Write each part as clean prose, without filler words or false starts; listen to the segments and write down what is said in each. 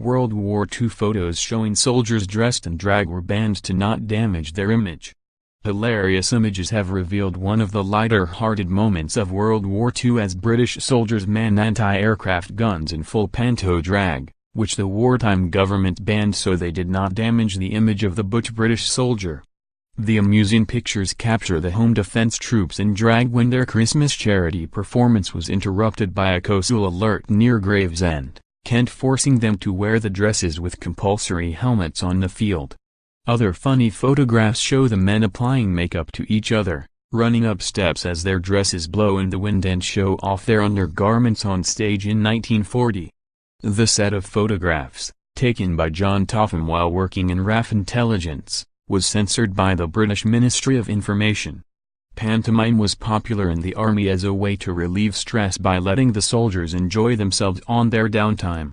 World War II photos showing soldiers dressed in drag were banned to not damage their image. Hilarious images have revealed one of the lighter-hearted moments of World War II as British soldiers man anti-aircraft guns in full panto-drag, which the wartime government banned so they did not damage the image of the butch British soldier. The amusing pictures capture the home defense troops in drag when their Christmas charity performance was interrupted by a coastal alert near Gravesend, Kent, forcing them to wear the dresses with compulsory helmets on the field. Other funny photographs show the men applying makeup to each other, running up steps as their dresses blow in the wind and show off their undergarments on stage in 1940. The set of photographs, taken by John Topham while working in RAF intelligence, was censored by the British Ministry of Information. Pantomime was popular in the army as a way to relieve stress by letting the soldiers enjoy themselves on their downtime.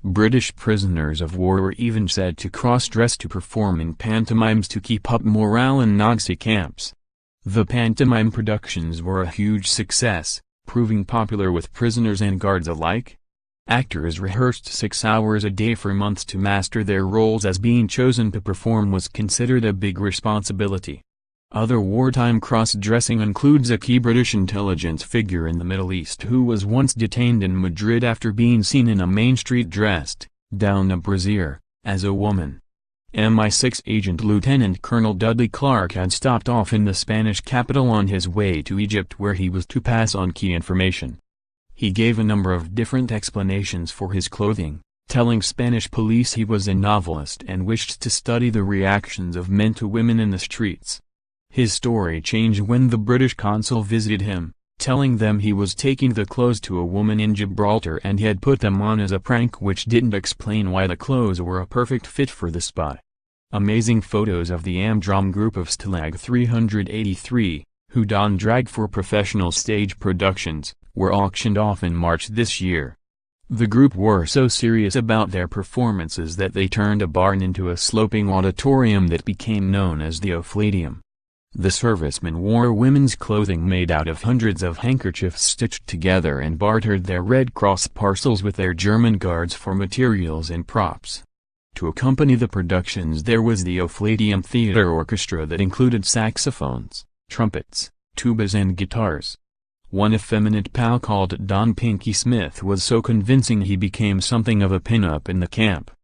British prisoners of war were even said to cross-dress to perform in pantomimes to keep up morale in Nazi camps. The pantomime productions were a huge success, proving popular with prisoners and guards alike. Actors rehearsed 6 hours a day for months to master their roles, as being chosen to perform was considered a big responsibility. Other wartime cross-dressing includes a key British intelligence figure in the Middle East who was once detained in Madrid after being seen in a main street dressed, down a brassiere, as a woman. MI6 agent Lieutenant Colonel Dudley Clark had stopped off in the Spanish capital on his way to Egypt, where he was to pass on key information. He gave a number of different explanations for his clothing, telling Spanish police he was a novelist and wished to study the reactions of men to women in the streets. His story changed when the British consul visited him, telling them he was taking the clothes to a woman in Gibraltar and he had put them on as a prank, which didn't explain why the clothes were a perfect fit for the spy. Amazing photos of the Amdram group of Stalag 383, who don drag for professional stage productions, were auctioned off in March this year. The group were so serious about their performances that they turned a barn into a sloping auditorium that became known as the Ophleadium. The servicemen wore women's clothing made out of hundreds of handkerchiefs stitched together and bartered their Red Cross parcels with their German guards for materials and props. To accompany the productions there was the Ophleadium Theatre Orchestra that included saxophones, trumpets, tubas and guitars. One effeminate pal called Don Pinky Smith was so convincing he became something of a pin-up in the camp.